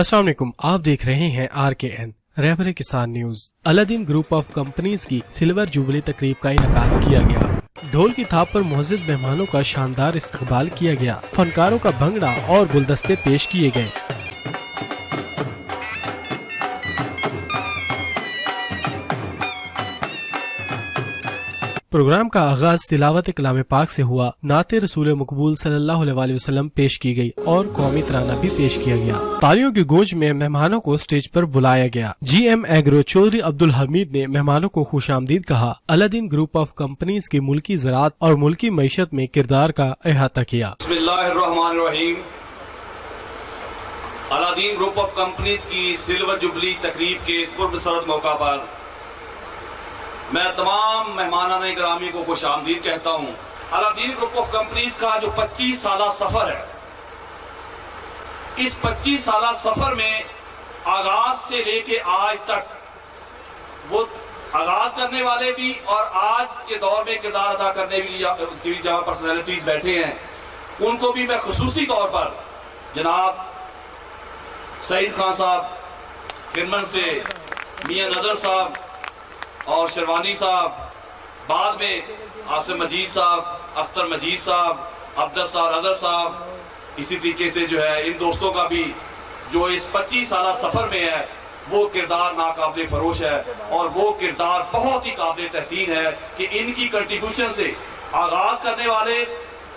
السلام علیکم، آپ دیکھ رہے ہیں RKN رہبر کسان نیوز۔ الادین گروپ آف کمپنیز کی سلور جوبلی تقریب کا انعقاد کیا گیا۔ ڈھول کی تھاپ پر معزز مہمانوں کا شاندار استقبال کیا گیا۔ فنکاروں کا بھنگڑا اور گلدستے پیش کیے گئے۔ پروگرام کا آغاز تلاوت کلام پاک سے ہوا۔ نعت رسول مقبول صلی اللہ علیہ وسلم پیش کی گئی اور قومی ترانہ بھی پیش کیا گیا۔ تالیوں کی گونج میں مہمانوں کو اسٹیج پر بلایا گیا۔ GM ایگرو چودھری عبدالحمید نے مہمانوں کو خوش آمدید کہا۔ الادین گروپ آف کمپنیز کی ملکی زراعت اور ملکی معیشت میں کردار کا احاطہ کیا۔ بسم اللہ الرحمن الرحیم۔ الادین گروپ آف کمپنیز کی سلور جوبلی تقریب کے اس پرمسرت موقع پر میں تمام مہمانان گرامی کو خوش آمدید کہتا ہوں۔ الادین گروپ آف کمپنیز کا جو 25 سالہ سفر ہے، اس 25 سالہ سفر میں آغاز سے لے کے آج تک وہ آغاز کرنے والے بھی اور آج کے دور میں کردار ادا کرنے بھی جہاں پرسنالٹیز بیٹھے ہیں، ان کو بھی میں خصوصی طور پر جناب سعید خان صاحب کرمن سے، میاں نظر صاحب اور شروانی صاحب، بعد میں عاصم مجید صاحب، اختر مجید صاحب، عبدالستار اظہر صاحب، اسی طریقے سے جو ہے ان دوستوں کا بھی جو اس 25 سالہ سفر میں ہے وہ کردار ناقابل فروش ہے، اور وہ کردار بہت ہی قابل تحسین ہے کہ ان کی کنٹریبیوشن سے آغاز کرنے والے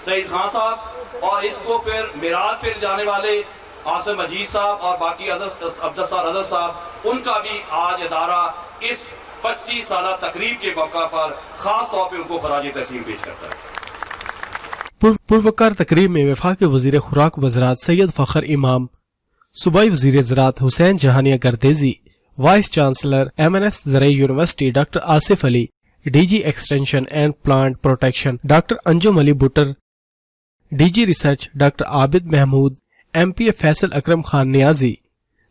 سعید خان صاحب اور اس کو پھر معراج پہ جانے والے عاصم مجید صاحب اور باقی عبدالستار اظہر صاحب، ان کا بھی آج ادارہ اس 25 سالہ تقریب کے موقع پر خاص طور پہ ان کو خراج تحسین پیش کرتا ہے۔ پروقار تقریب میں وفاق وزیر خوراک و زراعت سید فخر امام، صوبائی وزیر زراعت Hussain Jahania Gardezi, vice chancellor MNS زرعی university doctor Asif Ali, DG extension and plant protection doctor Anjum Ali Buttar, DG research doctor Abid Mahmood, MP Faisal Akram Khan Niazi,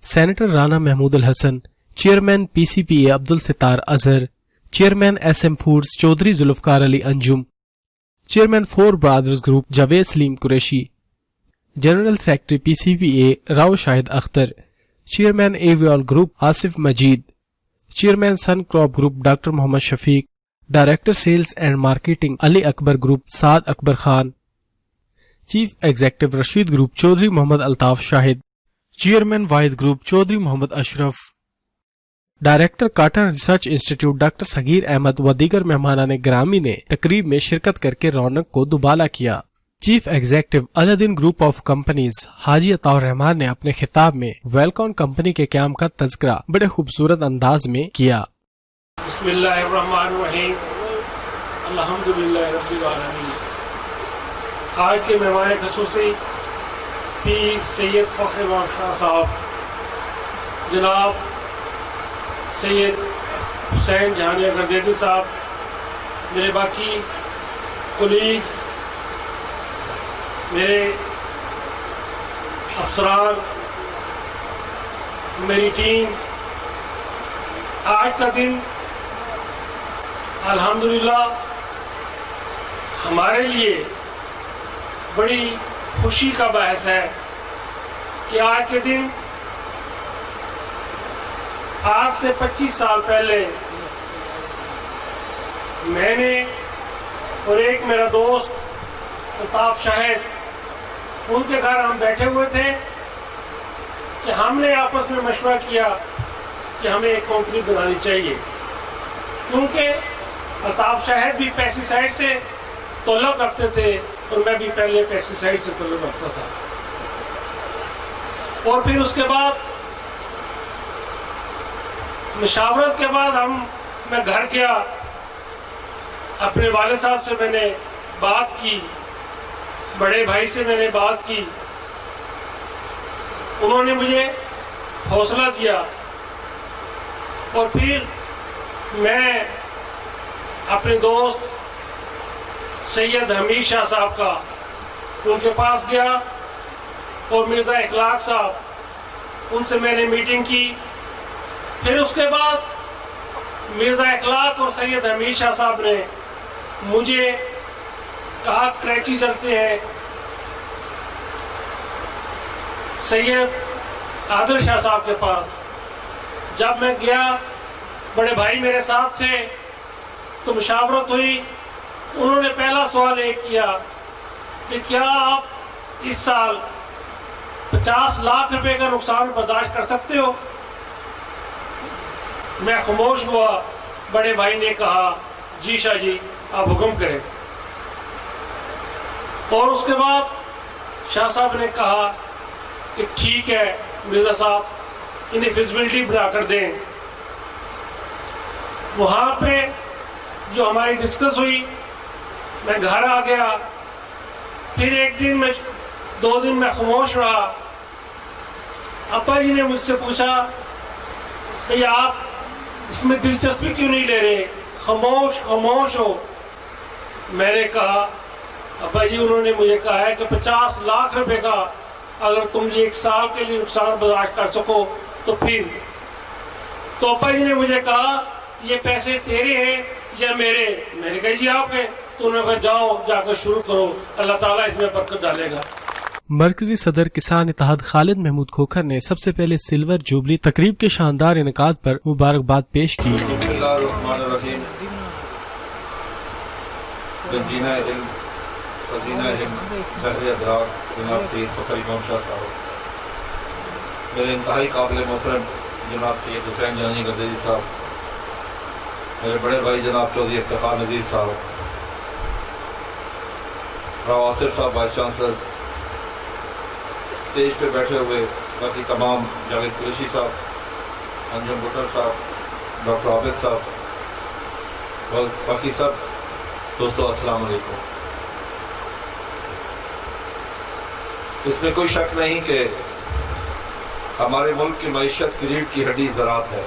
senator Rana Mahmood ul-Hassan, chairman PCPA Abdul Sattar Azhar, chairman SM foods Chaudhry Zulfiqar Ali Anjum, chairman 4 brothers group Javed Saleem Qureshi, general secretary PCPA Rao Shahid Akhtar, chairman Evyol group Asif Majid, chairman sun crop group doctor Muhammad Shafiq, director sales and marketing Ali Akbar group Saad Akbar Khan, chief executive Rasheed group Chaudhry Muhammad Altaf Shahid, chairman Wahid group Chaudhry Muhammad Ashraf, director cotton research institute doctor Saghir Ahmed و دیگر مہمانان گرامی نے تقریب میں شرکت کر کے رونق کو دوبالا کیا۔ Chief executive Aladdin group of companies Haji Ata الرحمان نے اپنے خطاب میں ویلکون کمپنی کے قیام کا تذکرہ بڑے خوبصورت انداز میں کیا۔ بسم اللہ الرحمن الرحیم، الحمدللہ رب العالمین۔ آج کے مہمان خصوصی پیر سید فخر امام خان صاحب، جناب سید حسین جہانیہ گردیزی صاحب، میرے باقی کولیگز، میرے افسران، میری ٹیم، آج کا دن الحمدللہ ہمارے لیے بڑی خوشی کا باعث ہے کہ آج کے دن آج سے 25 سال پہلے میں نے اور ایک میرا دوست الطاف شاہد، ان کے گھر ہم بیٹھے ہوئے تھے کہ ہم نے آپس میں مشورہ کیا کہ ہمیں ایک کمپنی بنانی چاہیے، کیونکہ الطاف شاہد بھی پیسٹی سائیڈ سے تعلق رکھتے تھے اور میں بھی پہلے پیسٹی سائیڈ سے تعلق رکھتا تھا۔ اور پھر اس کے بعد مشاورت کے بعد میں گھر گیا، اپنے والد صاحب سے میں نے بات کی، بڑے بھائی سے میں نے بات کی، انہوں نے مجھے حوصلہ دیا، اور پھر میں اپنے دوست سید حمید شاہ صاحب کا ان کے پاس گیا، اور مرزا اخلاق صاحب، ان سے میں نے میٹنگ کی۔ پھر اس کے بعد مرزا اخلاق اور سید حمید شاہ صاحب نے مجھے کہا کراچی چلتے ہیں، سید आदिल शाह साहब के पास। जब मैं गया, बड़े भाई मेरे साथ थे, तो मुशावरत हुई। उन्होंने पहला सवाल ये किया कि क्या आप इस साल 50 लाख रुपए का नुकसान बर्दाश्त कर सकते हो? मैं खामोश हुआ। बड़े भाई ने कहा, जी शाह जी, आप हुक्म करें। और उसके बाद शाह साहब ने कहा कि ठीक है मिर्जा साहब, इन्हें फिजिबिलिटी बना कर दें। वहाँ पे जो हमारी डिस्कस हुई, मैं घर आ गया। फिर एक दिन मैं 2 दिन मैं खामोश रहा। अब्बा जी ने मुझसे पूछा कि आप इसमें दिलचस्पी क्यों नहीं ले रहे, खामोश हो। मैंने कहा, अब्बा जी, उन्होंने मुझे कहा है कि 50 लाख रुपए का अगर तुम 1 साल के लिए नुकसान बर्दाश्त कर सको तो फिर। तो अब्बा जी ने मुझे कहा, ये पैसे तेरे हैं या मेरे? मैंने कहा जी आपके। तो उन्होंने कहा, जाओ जाकर शुरू करो, अल्लाह ताला इसमें बरकत डालेगा। मरकजी सदर किसान इत्तेहाद खालिद महमूद खोखर ने सबसे पहले सिल्वर जुबली तकरीब के शानदार इनकाद पर मुबारकबाद पेश की। बिस्मिल्लाहिर्रहमानिर्रहीम। गंजीना इल्म, खजीना इल्म, बहरे अदराक जनाब सैयद फ़खर इमाम शाह साहब, मेरे इंतहाई काबिल मोहतरम जनाब सैयद हुसैन जहानी गर्देजी साहब, मेरे बड़े भाई जनाब चौधरी इफ्तिखार नज़ीर साहब, राव आसिफ साहब वाइस चांसलर, स्टेज पे बैठे हुए बाकी तमाम, जावेद कुरैशी साहब, अंजुम भुट्टर साहब, डॉक्टर आबिद साहब और बाकी सब दोस्तों, अस्सलाम वालेकुम। इसमें कोई शक नहीं कि हमारे मुल्क की मईशत की रीढ़ की हड्डी ज़राअत है,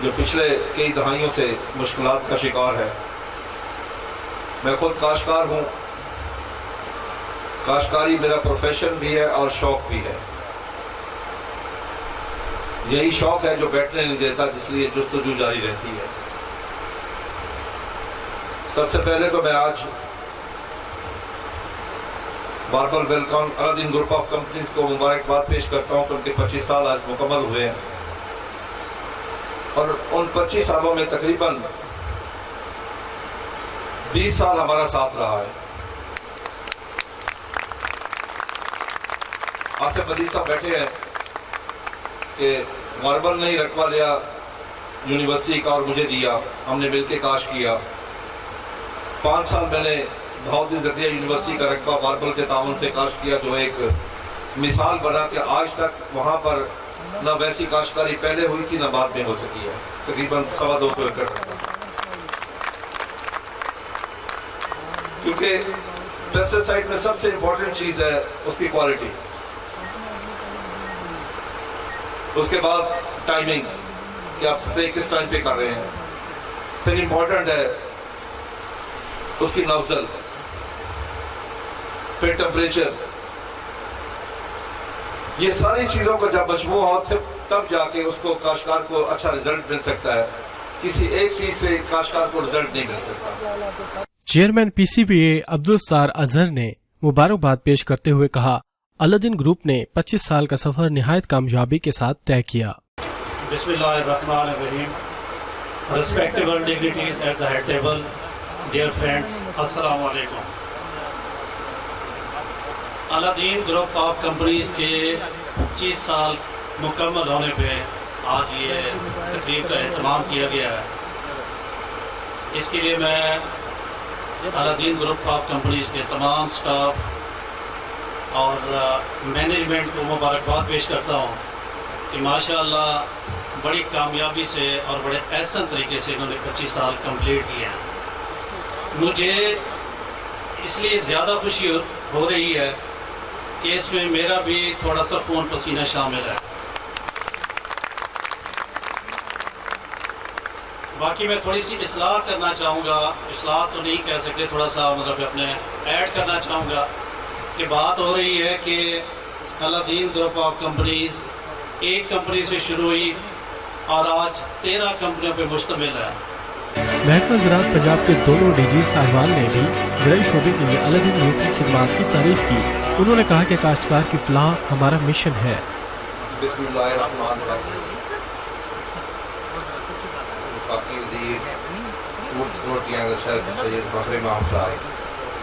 जो पिछले कई दहाइयों से मुश्किलात का शिकार है। मैं खुद काश्तकार हूँ। काश्तकारी मेरा प्रोफेशन भी है और शौक भी है। यही शौक है जो बैठने नहीं देता, जिसलिए जुस्तजू जारी रहती है। सबसे पहले तो मैं आज barber welcome Aladdin group of companies को मुबारकबाद पेश करता हूँ कि उनके 25 साल आज मुकम्मल हुए हैं और उन 25 सालों में तकरीबन 20 साल हमारा साथ रहा है। आसिफ अदील साहब बैठे हैं कि मार्बल नहीं रकबा लिया यूनिवर्सिटी का और मुझे दिया, हमने मिलकर काश किया। 5 साल मैंने दाऊद ज़किया यूनिवर्सिटी का रकबा मार्बल के ताउन से काश किया, जो एक मिसाल बना कि आज तक वहाँ पर न वैसी काश्तकारी पहले हुई थी न बाद में हो सकी है। तकरीबन 250 एकड़, क्योंकि पेस्टिसाइड में सबसे इम्पोर्टेंट चीज़ है उसकी क्वालिटी, उसके बाद टाइमिंग कि आप स्प्रे किस टाइम पे कर रहे हैं, फिर इम्पोर्टेंट है उसकी नफ्जल, फिर टेम्परेचर। ये सारी चीज़ों का जब मजमू हो तब जाके उसको काश्तकार को अच्छा रिजल्ट मिल सकता है। किसी एक चीज़ से काश्तकार को रिजल्ट नहीं मिल सकता। चेयरमैन पीसीबीए अब्दुल सार अजहर ने मुबारकबाद पेश करते हुए कहा, अलादीन ग्रुप ने 25 साल का सफर निहायत कामयाबी के साथ तय किया। बिस्मिल्लाहिर्रहमानिर्रहीम। Respectable dignitaries at the head table, dear friends, अस्सलाम वालेकुम। अलादीन ग्रुप ऑफ कंपनीज के 25 साल मुकम्मल होने पे आज ये तकरीब का एहतमाम किया गया है। इसके लिए मैं अलादीन ग्रुप ऑफ कंपनीज के तमाम स्टाफ और मैनेजमेंट को मुबारकबाद पेश करता हूँ कि माशाअल्लाह बड़ी कामयाबी से और बड़े एहसन तरीके से इन्होंने 25 साल कंप्लीट किए हैं। मुझे इसलिए ज़्यादा खुशी हो रही है कि इसमें मेरा भी थोड़ा सा खून पसीना शामिल है। बाकी मैं थोड़ी सी इस्लाह करना चाहूँगा, इस्लाह तो नहीं कह सकते, थोड़ा सा मतलब अपने ऐड करना चाहूँगा कि बात हो रही है कि अलादीन ग्रुप ऑफ कंपनीज एक कंपनी से शुरू हुई और आज 13 कंपनियों पे मुश्तमिल है। महकमा ज़राअत पंजाब के दोनों डीजी साहिबान ने भी ज़राई शोबे के लिए अलादीन ग्रुप की खिदमात की तारीफ की। انہوں نے کہا کہ کاشتکار کی فلاح ہمارا مشن ہے۔ بسم اللہ الرحمن الرحیم۔ وفاقی وزیر فوڈ سکیورٹی اینڈ ریسرچ سید فخر امام صاحب،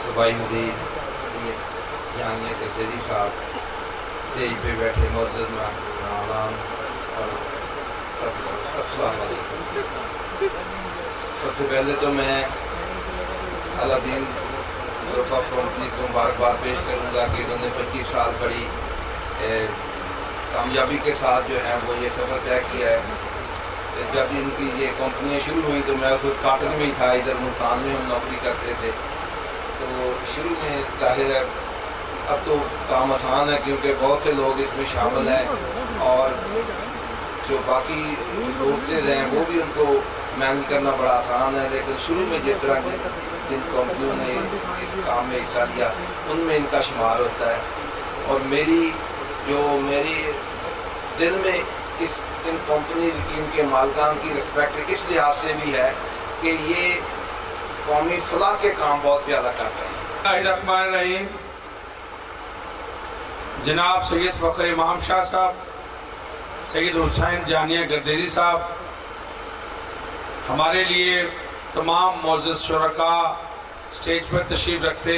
صوبائی مدیر جہانیہ گردیزی صاحب، اسٹیج پہ بیٹھے معزز مہمانان اور سب کو السلام علیکم۔ سب سے پہلے تو میں الدین گروپ آف کمپنی کو مبارکباد پیش کروں گا کہ انہوں نے 25 سال بڑی کامیابی کے ساتھ جو ہے وہ یہ سفر طے کیا ہے۔ جب ان کی یہ کمپنیاں شروع ہوئی تو میں اس وقت کاٹن میں ہی تھا، ادھر ملتان میں ہم نوکری کرتے تھے۔ تو شروع میں ظاہر ہے اب تو کام آسان ہے کیونکہ بہت سے لوگ اس میں شامل ہیں اور جو باقی ریسورسز ہیں وہ بھی ان کو مینج کرنا بڑا آسان ہے، لیکن شروع میں جس طرح جن کمپنیوں نے اس کام میں حصہ لیا ان میں ان کا شمار ہوتا ہے۔ اور میری دل میں ان کمپنیز کی، ان کے مالکان کی رسپیکٹ اس لحاظ سے بھی ہے کہ یہ قومی فلاح کے کام بہت زیادہ کر رہے ہیں۔ الرحمن الرحیم۔ جناب سید فخر امام شاہ صاحب، سید حسین جہانیہ گردیزی صاحب، ہمارے لیے تمام معزز شرکاء اسٹیج پر تشریف رکھتے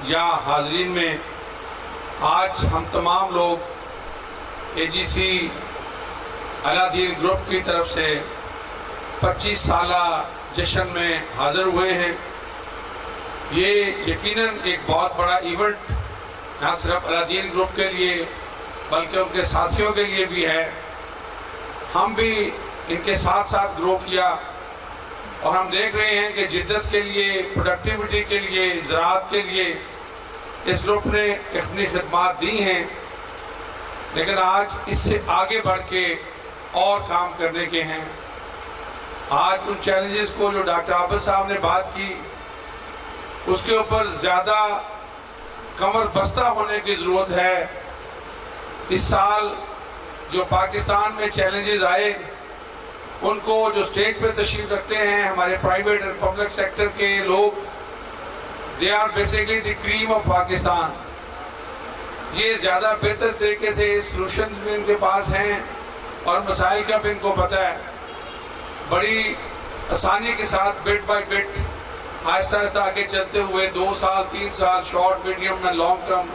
یا حاضرین میں، آج ہم تمام لوگ AGC الدین گروپ کی طرف سے 25 سالہ جشن میں حاضر ہوئے ہیں۔ یہ یقیناً ایک بہت بڑا ایونٹ نہ صرف الدین گروپ کے لیے بلکہ ان کے ساتھیوں کے لیے بھی ہے۔ ہم بھی ان کے ساتھ ساتھ گرو کیا اور ہم دیکھ رہے ہیں کہ جدت کے لیے، پروڈکٹیوٹی کے لیے، زراعت کے لیے اس گروپ نے اپنی خدمات دی ہیں، لیکن آج اس سے آگے بڑھ کے اور کام کرنے کے ہیں۔ آج ان چیلنجز کو جو ڈاکٹر عابد صاحب نے بات کی اس کے اوپر زیادہ کمر بستہ ہونے کی ضرورت ہے۔ اس سال جو پاکستان میں چیلنجز آئے ان کو جو اسٹیج پہ تشریف رکھتے ہیں ہمارے پرائیویٹ اور پبلک سیکٹر کے لوگ، they are basically the cream of Pakistan. یہ زیادہ بہتر طریقے سے سلوشنز بھی ان کے پاس ہیں اور مسائل کا بھی ان کو پتہ ہے۔ بڑی آسانی کے ساتھ بٹ بائی بٹ آہستہ آہستہ آگے چلتے ہوئے 2 سال 3 سال شارٹ میڈیم میں لانگ ٹرم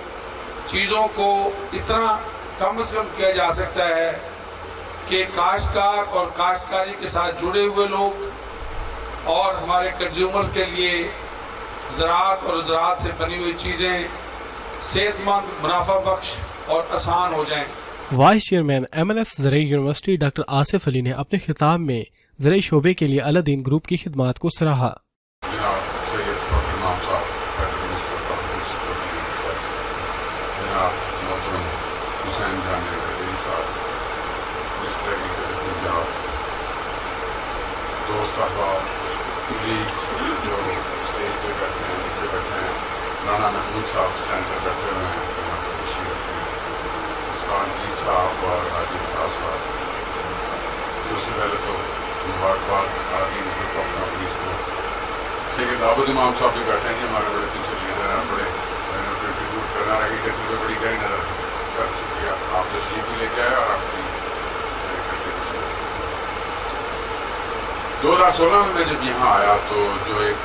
چیزوں کو اتنا کم از کم کیا جا سکتا ہے کہ کاشتکار اور کاشتکاری کے ساتھ جڑے ہوئے لوگ اور ہمارے کنزیومر کے لیے زراعت اور زراعت سے بنی ہوئی چیزیں صحت مند، منافع بخش اور آسان ہو جائیں۔ وائس چیئرمین MNS زرعی یونیورسٹی ڈاکٹر آصف علی نے اپنے خطاب میں زرعی شعبے کے لیے الدین گروپ کی خدمات کو سراہا۔ رانا محمود صاحب اسٹینڈ پر بیٹھے ہوئے ہیں، یہاں پر تشریف رکھتے ہیں، خان جی صاحب اور راجیو خاص صاحب۔ سب سے پہلے تو مبارکباد الدین گروپ آف کمپنیز کو۔ سید عابد امام صاحب بھی بیٹھے ہیں، ہمارے بڑے پیچھے لیڈر ہیں، بڑے کنٹریبیوٹ کرنا رہے کہ سب بڑی گہری نظر۔ سر شکریہ، آپ تشریف بھی لے کے آئے اور آپ کی کنٹریبیوشن۔ 2016 میں جب یہاں آیا تو جو ایک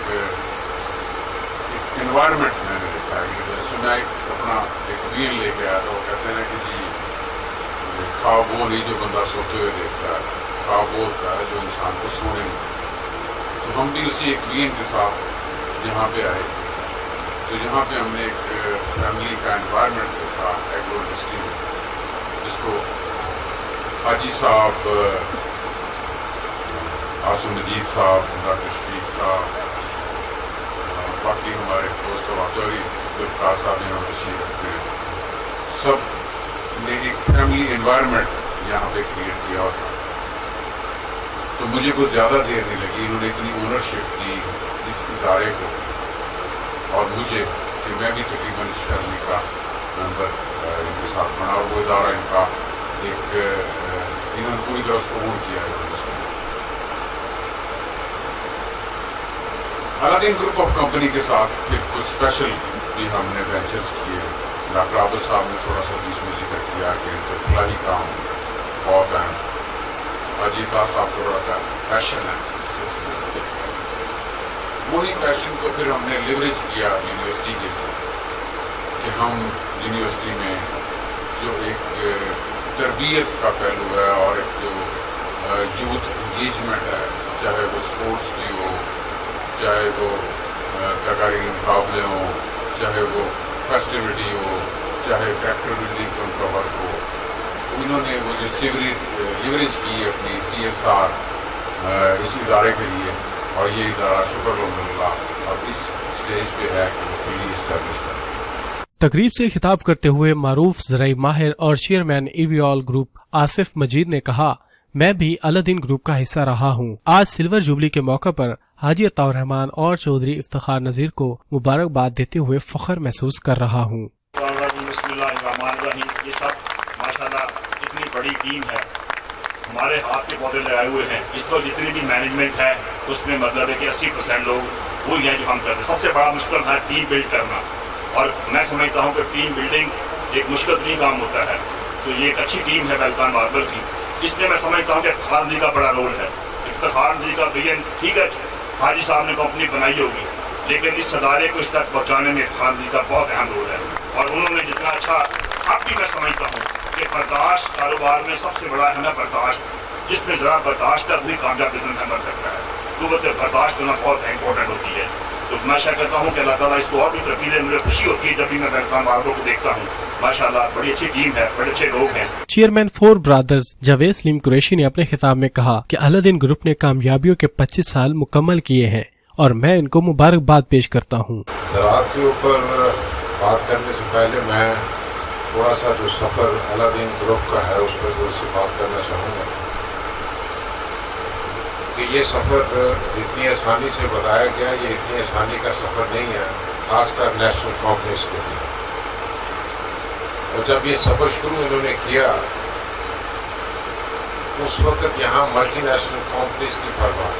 انوائرمنٹ میں نے دیکھا ہے کہ جیسے میں اپنا ایک ویل لے کے آیا تو وہ کہتے ہیں کہ جی خواب وہ نہیں جو بندہ سوتے ہوئے دیکھتا ہے، خواب وہ ہوتا ہے جو انسان کو سونے میں۔ تو ہم بھی اسی ایک وین کے ساتھ یہاں پہ آئے، تو یہاں پہ ہم نے ایک فیملی کا انوائرمنٹ دیکھا ایگرو انڈسٹری میں، جس کو حاجی صاحب، عاصم مجید صاحب، ڈاکٹر شفیق صاحب، باقی ہمارے دوست واقعی گلفکار صاحب یہاں تشریف رکھتے ہیں، سب نے ایک فیملی انوائرمنٹ یہاں پہ کریٹ کیا ہوتا۔ تو مجھے کچھ زیادہ دیر نہیں لگی، انہوں نے اتنی اونرشپ دی اس ادارے کو اور مجھے کہ میں بھی تقریباً اس فیملی کا ممبر ان کے ساتھ بنا، اور وہ ادارہ ان کا ایک انہوں نے پوری طرح اس کو اون کیا ہے۔ الدین گروپ آف کمپنی کے ساتھ پھر کچھ اسپیشل بھی ہم نے وینچرس کیے डॉक्टर आबिद साहब ने थोड़ा सा बीच में जिक्र किया कि इनका फलाही काम बहुत है, अजीत साहब को बड़ा पैशन है, वही पैशन को फिर हमने लिवरेज किया यूनिवर्सिटी के लिए कि हम यूनिवर्सिटी में जो एक तरबियत का पहलू है और एक जो यूथ इंगेजमेंट है, चाहे वो स्पोर्ट्स की हो, चाहे वो तकारीरी मुकाबले हो, चाहे वो फेस्टिविटी हो, चाहे कैरेक्टर बिल्डिंग का उनका वर्क हो, उन्होंने वो जो लिवरेज की अपनी CSR इस इदारे के लिए, और ये इदारा शुक्र अल्हम्दुलिल्लाह अब इस स्टेज पे है कि वो फुली एस्टैब्लिश है। तकरीब से खिताब करते हुए मारूफ ज़राई माहिर और चेयरमैन EVOL ग्रुप आसिफ मजीद ने कहा, मैं भी अलादीन ग्रुप का हिस्सा रहा हूँ। आज सिल्वर जुबली के मौके पर हाजी अताउर रहमान और चौधरी इफ्तिखार नजीर को मुबारकबाद देते हुए फख्र महसूस कर रहा हूँ। ये सब माशाल्लाह इतनी बड़ी टीम है, हमारे हाथ के पौधे लगाए हुए हैं। इस वक्त जितनी भी मैनेजमेंट है उसमें मतलब है कि 80% लोग वही हैं जो हम करते हैं। सबसे बड़ा मुश्किल है टीम बिल्ड करना, और मैं समझता हूँ कि टीम बिल्डिंग एक मुश्किल नहीं काम होता है। तो ये एक अच्छी टीम है वेलकम मार्बल की, इसमें मैं समझता हूँ कि इफ्तिखार जी का बड़ा रोल है। इफ्तिखार जी का विजन ठीक है, हाजी साहब ने कंपनी बनाई होगी, लेकिन इस अदारे को इस तक पहुँचाने में इफ्तिखार जी का बहुत अहम रोल है। और उन्होंने जितना अच्छा, अब भी मैं समझता हूँ कि बर्दाश्त कारोबार में सबसे बड़ा है बर्दाश्त, जिसमें ज़रा बर्दाश्त का भी कामयाब बिजनेस बन सकता है। तो बर्दाश्त होना बहुत इंपॉर्टेंट होती है। तो मैं आशा करता हूँ कि अल्लाह ताला इसको और भी तरक्की दे। मुझे खुशी होती है जब भी मैं वेलकम मार्बल को देखता हूँ। माशाल्लाह बड़ी अच्छी टीम है, बड़े अच्छे लोग हैं। चेयरमैन 4 ब्रदर्स जावेद सलीम कुरैशी ने अपने खिताब में कहा कि अलादीन ग्रुप ने कामयाबियों के 25 साल मुकम्मल किए हैं और मैं इनको मुबारकबाद पेश करता हूँ। ज़राअत के ऊपर बात करने से पहले मैं थोड़ा सा जो सफ़र अलादीन ग्रुप का है उस पर थोड़ी सी बात करना चाहूँगा कि ये सफ़र जितनी आसानी से बताया गया, ये इतनी आसानी का सफ़र नहीं है, खासकर नेशनल कंपनीज के लिए। और जब ये सफ़र शुरू इन्होंने किया उस वक्त यहाँ मल्टीनेशनल कंपनीज की परवाह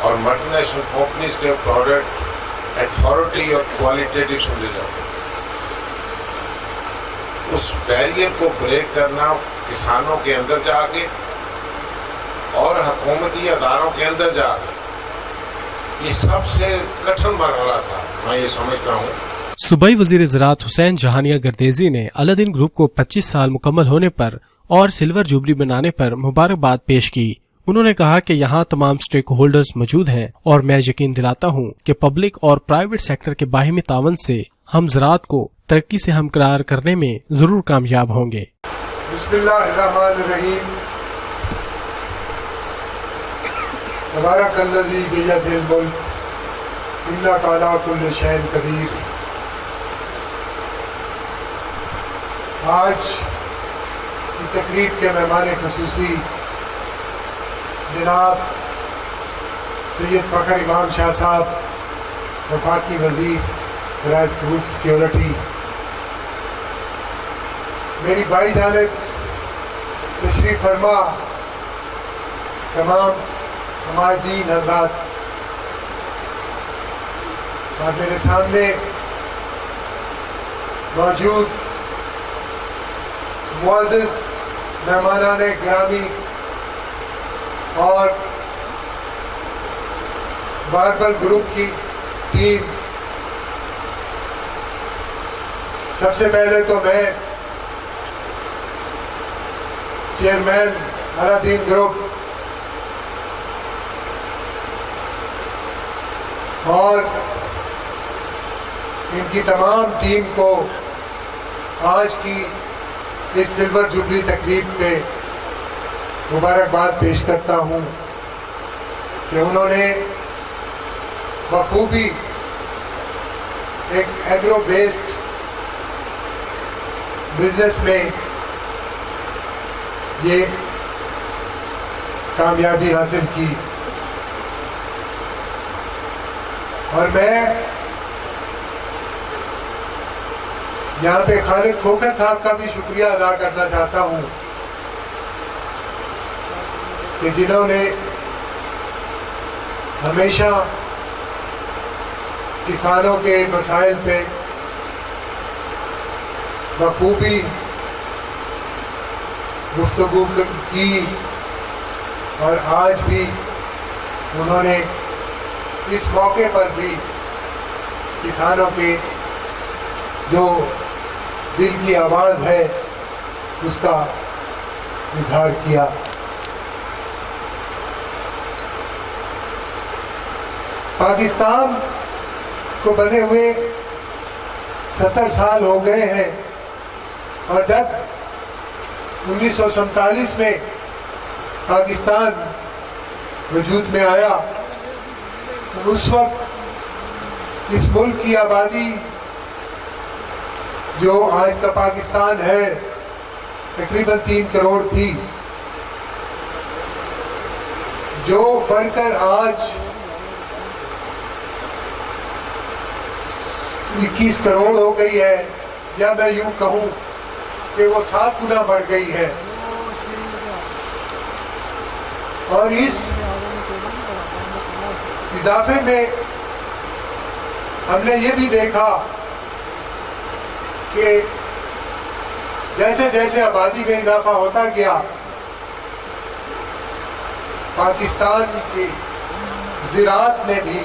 और मल्टीनेशनल कंपनीज के प्रोडक्ट अथॉरिटी और क्वालिटेटिव समझे जाते हैं। उस बैरियर को ब्रेक करना किसानों के अंदर जाके और हुकूमती अदारों के अंदर जाके, ये सबसे कठिन मरहला था, मैं ये समझता हूँ। सूबाई वजीर ज़राअत हुसैन जहानिया गर्देजी ने अलादीन ग्रुप को 25 साल मुकम्मल होने पर और सिल्वर जुबली बनाने पर मुबारकबाद पेश की। उन्होंने कहा कि यहाँ तमाम स्टेक होल्डर्स मौजूद हैं और मैं यकीन दिलाता हूँ कि पब्लिक और प्राइवेट सेक्टर के बाहिमी तावन से हम ज़राअत को तरक्की से हमकरार करने में जरूर कामयाब होंगे। बिस्मिल्लाहिर्रहमानिर्रहीम। तबारकल्लज़ी बियदिल मुल्क इन्नका अला कुल्लि शैइन क़दीर। आज की तकरीब के मेहमान ख़ुसूसी जनाब सैयद फ़खर इमाम शाह साहब, वफाकी वज़ीर बराए फूड सिक्योरिटी, मेरी भाई जानिब तशरीफ़ फरमा तमाम हमादीन हज़रात और मेरे सामने मौजूद मुअज़्ज़िज़ मेहमानाने गिरामी और मार्बल ग्रुप की टीम, सबसे पहले तो मैं चेयरमैन अलादीन ग्रुप और इनकी तमाम टीम को आज की इस सिल्वर जुबली तकरीब पे मुबारकबाद पेश करता हूँ कि उन्होंने बखूबी एक एग्रो बेस्ड बिजनेस में ये कामयाबी हासिल की। और मैं यहाँ पे खालिद खोखर साहब का भी शुक्रिया अदा करना चाहता हूँ कि जिन्होंने हमेशा किसानों के मसाइल पे बखूबी गुफ्तगू की और आज भी उन्होंने इस मौके पर भी किसानों के जो दिल की आवाज़ है उसका इजहार किया। पाकिस्तान को बने हुए 70 साल हो गए हैं और जब 1947 में पाकिस्तान वजूद में आया तो उस वक्त इस मुल्क की आबादी जो आज का पाकिस्तान है तकरीबन 3 करोड़ थी, जो बढ़कर आज 21 करोड़ हो गई है, या मैं यूं कहूं कि वो 7 गुना बढ़ गई है। और इस इजाफे में हमने ये भी देखा कि जैसे जैसे आबादी में इजाफा होता गया, पाकिस्तान की ज़राअत ने भी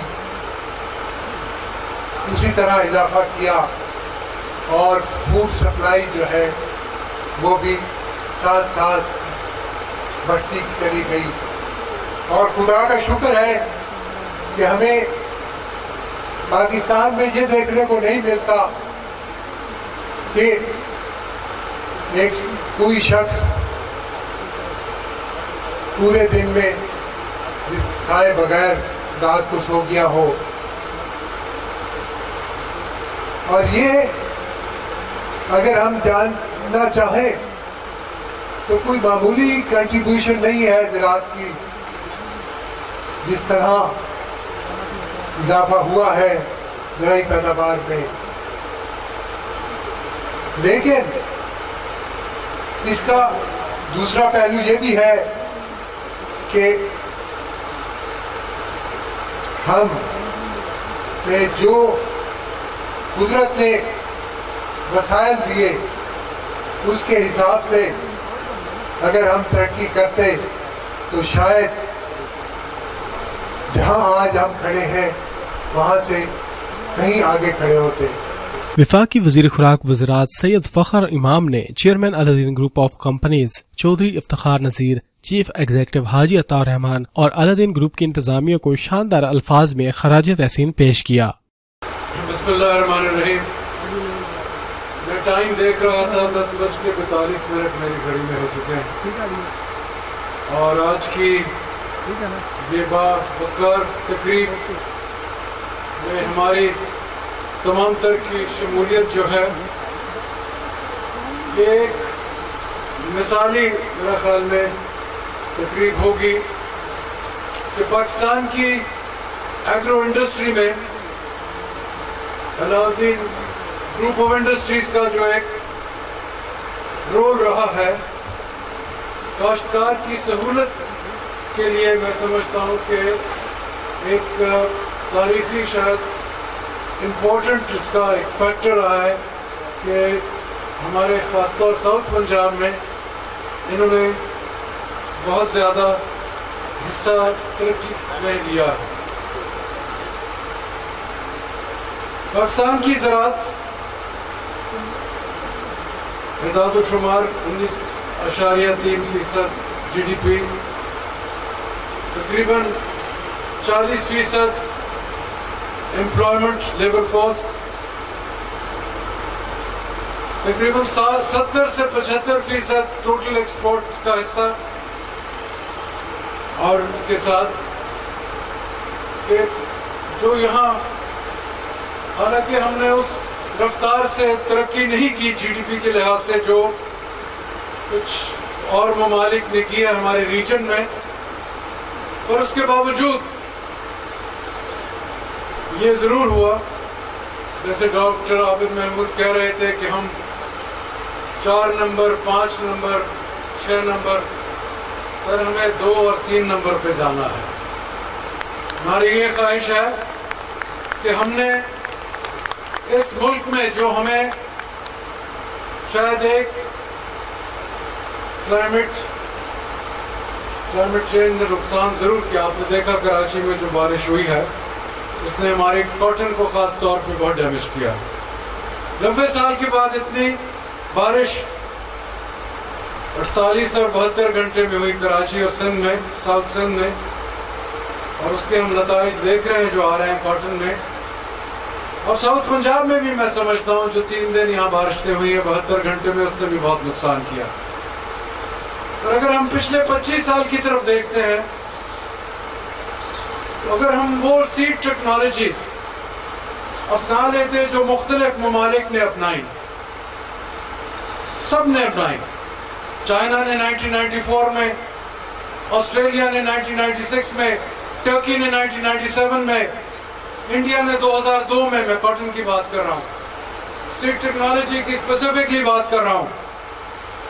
उसी तरह इजाफा किया और फूड सप्लाई जो है वो भी साथ साथ बढ़ती चली गई। और खुदा का शुक्र है कि हमें पाकिस्तान में ये देखने को नहीं मिलता कि एक कोई शख्स पूरे दिन में जिस खाए बगैर रात को सो गया हो। और ये अगर हम जानना चाहें तो कोई मामूली कंट्रीब्यूशन नहीं है ज़राअत की, जिस तरह इजाफा हुआ है ज़राई पैदावार में। लेकिन इसका दूसरा पहलू ये भी है कि हम ने जो कुदरत ने वसाइल दिए उसके हिसाब से अगर हम तरक्की करते तो शायद जहां आज हम खड़े हैं वहां से कहीं आगे खड़े होते। वफाकी वज़ीर खुराक वज़रात सैयद फ़खर इमाम ने chairman Aladdin group of companies Chaudhry Iftikhar Nazir, chief executive Haji Ata Rehman और अलादीन ग्रुप की इंतजामिया को शानदार अल्फाज में खराज तहसीन पेश किया। बिस्मिल्लाहिर्रहमानिर्रहीम। मैं टाइम देख रहा था, 10:42 मेरी घड़ी में हो चुके हैं और आज की बेबावकार तकरीब में हमारी तमाम तर की शमूलियत जो है ये एक मिसाली मेरा ख्याल में तकरीब होगी कि पाकिस्तान की एग्रो इंडस्ट्री में अलाउद्दीन ग्रुप ऑफ इंडस्ट्रीज का जो एक रोल रहा है काश्तकार की सहूलत के लिए, मैं समझता हूँ कि एक तारीखी शायद इम्पोर्टेंट इसका एक फैक्टर रहा है कि हमारे ख़ासतौर साउथ पंजाब में इन्होंने बहुत ज़्यादा हिस्सा तरक्की में लिया है। पाकिस्तान की ज़राअत एदाद-ओ-शुमार 19.3% GDP, तकरीबन 40% एम्प्लॉयमेंट लेबर फोर्स, तकरीबन 70 से 75% टोटल एक्सपोर्ट का हिस्सा, और इसके साथ कि जो यहाँ हालांकि हमने उस रफ्तार से तरक्की नहीं की जीडीपी के लिहाज से जो कुछ और ममालिक ने किया हमारे रीजन में, पर उसके बावजूद ये ज़रूर हुआ, जैसे डॉक्टर आबिद महमूद कह रहे थे कि हम 4 नंबर, 5 नंबर, 6 नंबर, सर हमें 2 और 3 नंबर पे जाना है। हमारी ये ख्वाहिश है कि हमने इस मुल्क में जो हमें शायद एक क्लाइमेट चेंज ने नुकसान ज़रूर किया। आपने देखा कराची में जो बारिश हुई है उसने हमारे कॉटन को ख़ास तौर पे बहुत डैमेज किया। 90 साल के बाद इतनी बारिश 48 और 72 घंटे में हुई कराची और सिंध में, साउथ सिंध में, और उसके हम नताइज देख रहे हैं जो आ रहे हैं कॉटन में। और साउथ पंजाब में भी मैं समझता हूँ जो 3 दिन यहाँ बारिशें हुई हैं 72 घंटे में, उसने भी बहुत नुकसान किया। और अगर हम पिछले 25 साल की तरफ देखते हैं तो अगर हम वो सीड टेक्नोलॉजीज अपना लेते जो मुख्तलिफ ममालिक ने अपनाई, सब ने अपनाई। चाइना ने 1994 में, ऑस्ट्रेलिया ने 1996 में, टर्की ने 1997 में, इंडिया ने 2002 में, मैं कॉटन की बात कर रहा हूँ, सीड टेक्नोलॉजी की स्पेसिफिकली बात कर रहा हूँ,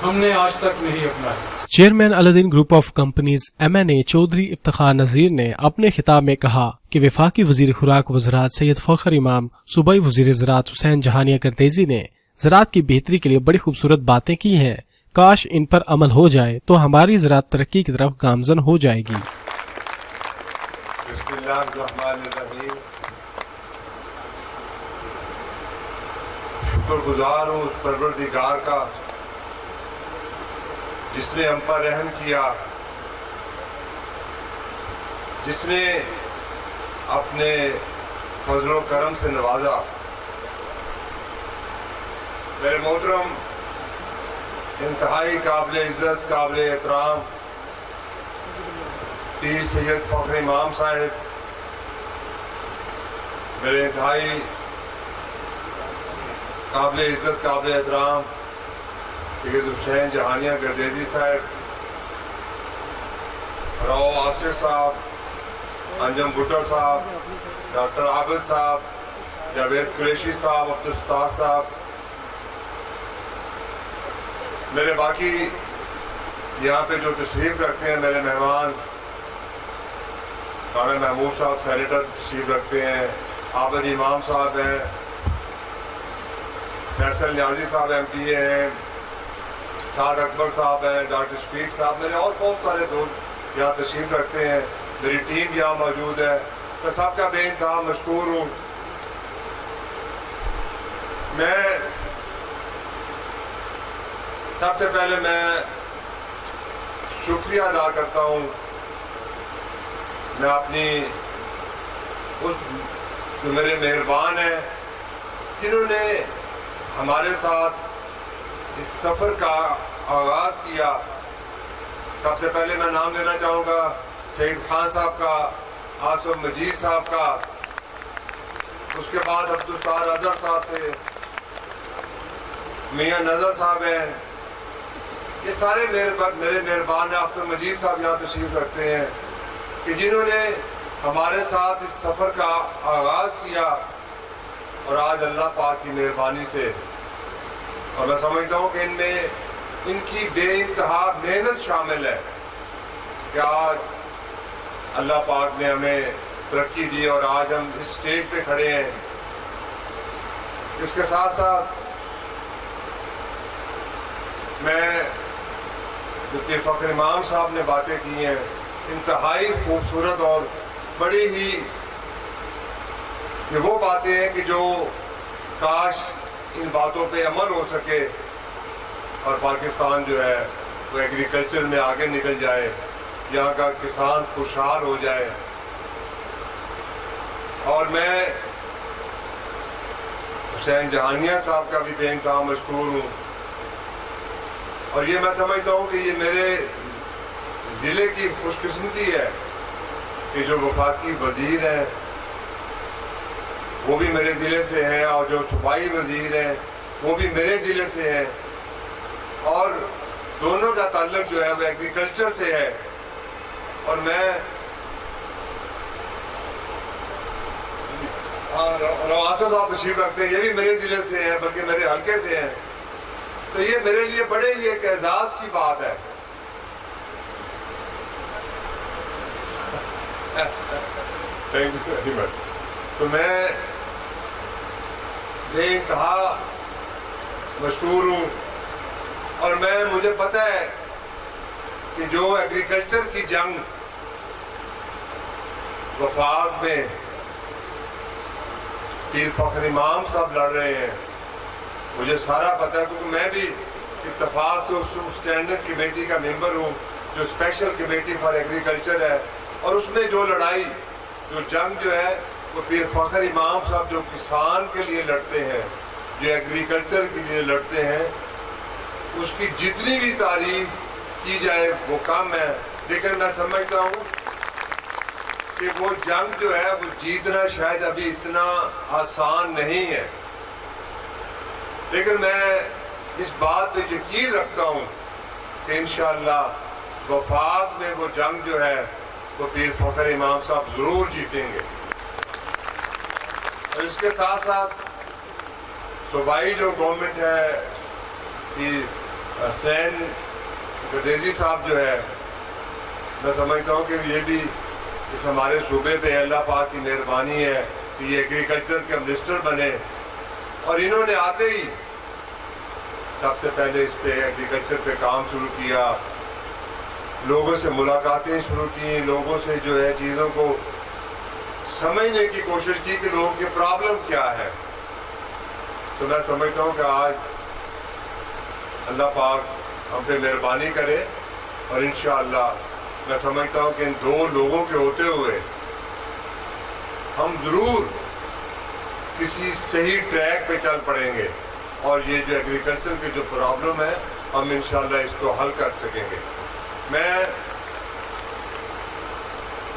हमने आज तक नहीं अपनाई। Chairman Aladdin group of companies MNA Chaudhry Iftikhar Nazir ने अपने खिताब में कहा कि वफाकी वजीर खुराक व ज़राअत सैयद फ़खर इमाम, सूबाई वजीर ज़राअत हुसैन जहानिया गर्देज़ी ने ज़राअत की बेहतरी के लिए बड़ी खूबसूरत बातें की हैं। काश इन पर अमल हो जाए तो हमारी ज़राअत तरक्की की तरफ गामजन हो जाएगी। बिस्मिल्लाहिर्रहमानिर्रहीम। शुक्रगुजार हूँ उस परवरदिगार का जिसने हम पर रहम किया, जिसने अपने फजलो करम से नवाजा। मेरे मोहतरम इंतहाई काबिल इज़्ज़त, काबिल एहतराम पीर सैयद फ़खर इमाम साहब, मेरे इंतहाई काबिल इज़्ज़त, काबिल एहतराम सैयद हुसैन जहानिया गर्देज़ी साहब, राव आसिफ साहब, अंजम भुट्टर साहब, डॉक्टर आबिद साहब, जावेद कुरैशी साहब, अब्दुल सत्तार साहब, मेरे बाकी यहाँ पे जो तशरीफ रखते हैं मेरे मेहमान, राणा महमूद साहब सेनेटर तशरीफ रखते हैं, आबिद इमाम साहब हैं, फैसल न्याजी साहब MPA हैं, साद अकबर साहब हैं, डॉक्टर शफीक साहब, मेरे और बहुत सारे दोस्त यहाँ तशरीफ रखते हैं, मेरी टीम यहाँ मौजूद है। मैं सबका बेइंतहा मशकूर हूँ। मैं सबसे पहले मैं शुक्रिया अदा करता हूँ, मैं अपनी उस जो मेरे मेहरबान हैं जिन्होंने हमारे साथ इस सफ़र का आगाज़ किया। सबसे पहले मैं नाम लेना चाहूँगा सईद खान साहब का, आसिफ मजीद साहब का, उसके बाद अब्दुल सत्तार अजहर साहब थे, मियाँ नज़र साहब हैं, ये सारे मेरे मेहरबान हैं। अब्दुल मजीद साहब यहाँ तशरीफ रखते हैं कि जिन्होंने हमारे साथ इस सफ़र का आगाज़ किया और आज अल्लाह पाक की मेहरबानी से, और मैं समझता हूँ कि इनमें इनकी बेइंतहा मेहनत शामिल है कि आज अल्लाह पाक ने हमें तरक्की दी और आज हम इस स्टेज पे खड़े हैं। इसके साथ साथ मैं जो फ़खर इमाम साहब ने बातें की हैं, इंतहाई खूबसूरत और बड़ी ही ये वो बातें हैं कि जो काश इन बातों पे अमल हो सके और पाकिस्तान जो है वो एग्रीकल्चर में आगे निकल जाए, यहाँ का किसान खुशहाल हो जाए। और मैं हुसैन जहानिया साहब का भी बेइंतहा मशकूर हूँ, और ये मैं समझता हूँ कि ये मेरे ज़िले की खुशकिस्मती है कि जो वफाकी वज़ीर हैं वो भी मेरे ज़िले से हैं और जो सूबाई वज़ीर हैं वो भी मेरे ज़िले से हैं, और दोनों का ताल्लुक जो है वो एग्रीकल्चर से है। और मैं नवासा साहब तशरीफ रखते हैं, ये भी मेरे ज़िले से हैं, बल्कि मेरे हल्के से हैं। तो ये मेरे लिए बड़े ही एक एजाज़ की बात है। Thank you very much. तो मैं बेइंतहा मशकूर हूँ اور مجھے پتہ ہے کہ جو ایگریکلچر کی جنگ وفاق میں پیر فخر امام صاحب لڑ رہے ہیں، مجھے سارا پتہ ہے، کیونکہ میں بھی اتفاق سے اس اسٹینڈنگ کمیٹی کا ممبر ہوں جو اسپیشل کمیٹی فار ایگریکلچر ہے، اور اس میں جو لڑائی جو جنگ جو ہے وہ پیر فخر امام صاحب جو کسان کے لیے لڑتے ہیں، جو ایگریکلچر کے لیے لڑتے ہیں، اس کی جتنی بھی تعریف کی جائے وہ کم ہے، لیکن میں سمجھتا ہوں کہ وہ جنگ جو ہے وہ جیتنا شاید ابھی اتنا آسان نہیں ہے، لیکن میں اس بات پہ یقین رکھتا ہوں کہ انشاءاللہ وفاق میں وہ جنگ جو ہے وہ پیر فخر امام صاحب ضرور جیتیں گے۔ اور اس کے ساتھ ساتھ صوبائی جو گورنمنٹ ہے، حسین گدیزی صاحب جو ہے، میں سمجھتا ہوں کہ یہ بھی اس ہمارے صوبے پہ اللہ پاک کی مہربانی ہے کہ یہ ایگریکلچر کے منسٹر بنے، اور انہوں نے آتے ہی سب سے پہلے اس پہ ایگریکلچر پہ کام شروع کیا، لوگوں سے ملاقاتیں شروع کی، لوگوں سے جو ہے چیزوں کو سمجھنے کی کوشش کی کہ لوگوں کی پرابلم کیا ہے۔ تو میں سمجھتا ہوں کہ آج اللہ پاک ہم پہ مہربانی کرے، اور انشاءاللہ میں سمجھتا ہوں کہ ان دو لوگوں کے ہوتے ہوئے ہم ضرور کسی صحیح ٹریک پہ چل پڑیں گے، اور یہ جو ایگریکلچر کی جو پرابلم ہے ہم انشاءاللہ اس کو حل کر سکیں گے۔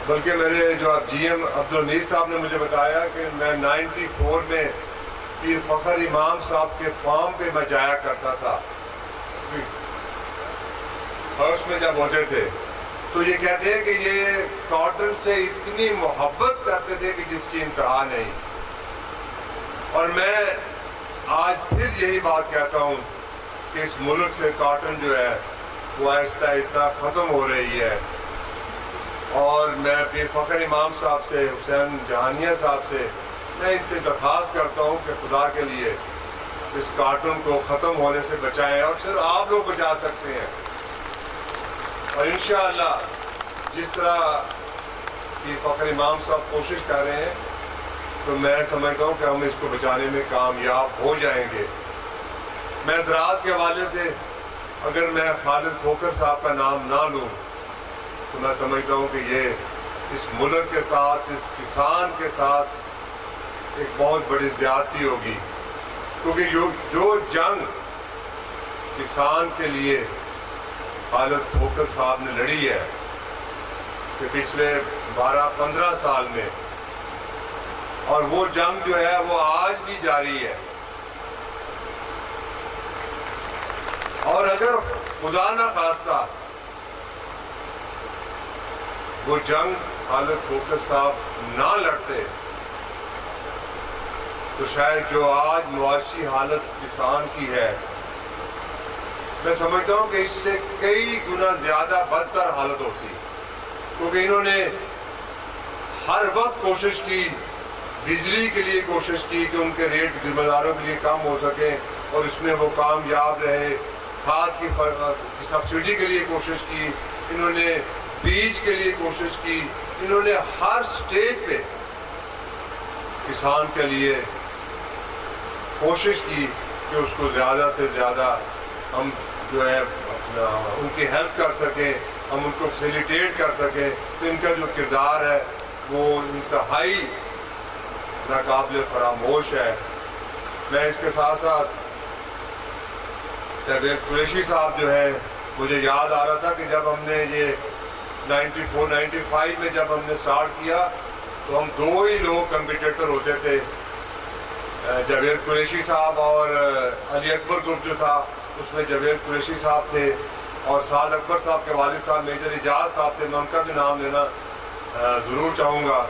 بلکہ میرے جو اب جی ایم عبدالمیر صاحب نے مجھے بتایا کہ میں 94 میں پیر فخر امام صاحب کے فارم پہ میں جایا کرتا تھا، ہاؤس میں جب ہوتے تھے، تو یہ کہتے ہیں کہ یہ کاٹن سے اتنی محبت کرتے تھے کہ جس کی انتہا نہیں، اور میں آج پھر یہی بات کہتا ہوں کہ اس ملک سے کاٹن جو ہے وہ آہستہ آہستہ ختم ہو رہی ہے، اور میں پیر فخر امام صاحب سے، حسین جہانیہ صاحب سے، میں ان سے درخواست کرتا ہوں کہ خدا کے لیے اس کارٹون کو ختم ہونے سے بچائیں، اور صرف آپ لوگ بچا سکتے ہیں، اور انشاءاللہ جس طرح پیر فخر امام صاحب کوشش کر رہے ہیں تو میں سمجھتا ہوں کہ ہم اس کو بچانے میں کامیاب ہو جائیں گے۔ میں زراعت کے حوالے سے اگر میں خالد کھوکھر صاحب کا نام نہ لوں تو میں سمجھتا ہوں کہ یہ اس ملک کے ساتھ، اس کسان کے ساتھ ایک بہت بڑی زیادتی ہوگی، کیونکہ جو جنگ کسان کے لیے خالد کھوکھر صاحب نے لڑی ہے کہ پچھلے 12-15 سال میں، اور وہ جنگ جو ہے وہ آج بھی جاری ہے، اور اگر خدا نہ خواستہ وہ جنگ خالد کھوکھر صاحب نہ لڑتے تو شاید جو آج معاشی حالت کسان کی ہے، میں سمجھتا ہوں کہ اس سے کئی گنا زیادہ بدتر حالت ہوتی، کیونکہ انہوں نے ہر وقت کوشش کی، بجلی کے لیے کوشش کی کہ ان کے ریٹ ذمہ داروں کے لیے کم ہو سکیں، اور اس میں وہ کامیاب رہے، کھاد کی سبسڈی کے لیے کوشش کی، انہوں نے بیج کے لیے کوشش کی، انہوں نے ہر سٹیج پہ کسان کے لیے کوشش کی کہ اس کو زیادہ سے زیادہ ہم جو ہے ان کی ہیلپ کر سکیں، ہم ان کو فیسیلیٹیٹ کر سکیں۔ تو ان کا جو کردار ہے وہ انتہائی ناقابل فراموش ہے۔ میں اس کے ساتھ ساتھ جاوید قریشی صاحب جو ہے، مجھے یاد آ رہا تھا کہ جب ہم نے یہ 94-95 میں جب ہم نے سٹارٹ کیا تو ہم دو ہی لوگ کمپیٹیٹر ہوتے تھے، جاوید قریشی صاحب اور علی اکبر گروپ جو تھا اس میں جاوید قریشی صاحب تھے، اور سعد اکبر صاحب کے والد صاحب میجر اجاز صاحب تھے، میں ان کا بھی نام لینا ضرور چاہوں گا۔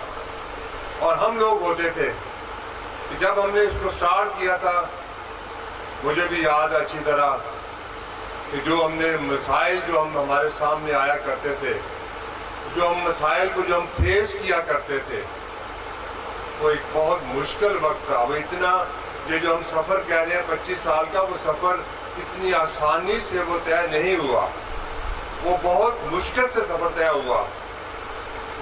اور ہم لوگ ہوتے تھے کہ جب ہم نے اس کو سٹارٹ کیا تھا، مجھے بھی یاد ہے اچھی طرح کہ جو ہم نے مسائل جو ہمارے سامنے آیا کرتے تھے، جو ہم مسائل کو جو ہم فیس کیا کرتے تھے، وہ ایک بہت مشکل وقت تھا۔ وہ اتنا یہ جو ہم سفر کہہ رہے ہیں 25 سال کا، وہ سفر इतनी आसानी से वो तय नहीं हुआ, वो बहुत मुश्किल से सफर तय हुआ,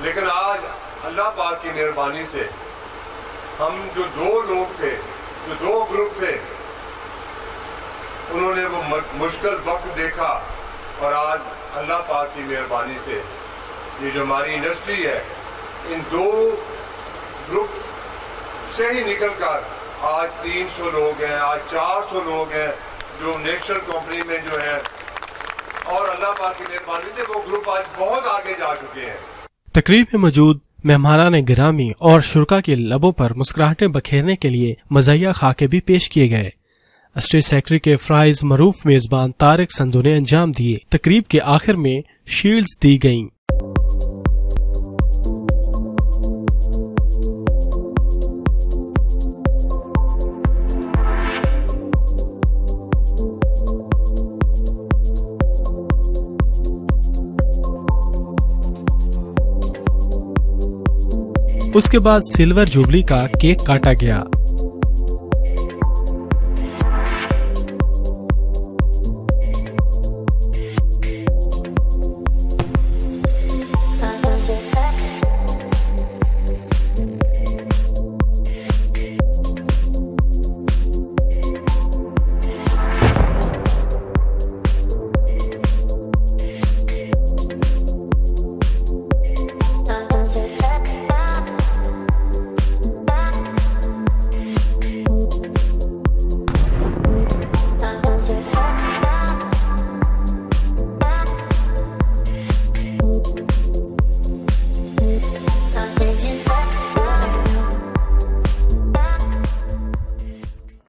लेकिन आज अल्लाह पाक की मेहरबानी से हम जो दो लोग थे, जो दो ग्रुप थे, उन्होंने वो मुश्किल वक्त देखा और आज अल्लाह पाक की मेहरबानी से ये जो हमारी इंडस्ट्री है, इन दो ग्रुप से ही निकलकर आज 300 लोग हैं, आज 400 लोग हैं जो नेशनल कंपनी में जो है, और अल्लाह पाक की मेहरबानी से वो ग्रुप आज बहुत आगे जा चुके हैं। तकरीब में मौजूद मेहमानान गिरामी और शुरका के लबों पर मुस्कुराहटें बखेरने के लिए मज़ाहिया खाके भी पेश किए गए। स्टेट सेक्रेटरी के फ्राइज मरूफ मेजबान तारिक संधू ने अंजाम दिए। तकरीब के आखिर में शील्ड्स दी गईं। उसके बाद सिल्वर जुबली का केक काटा गया।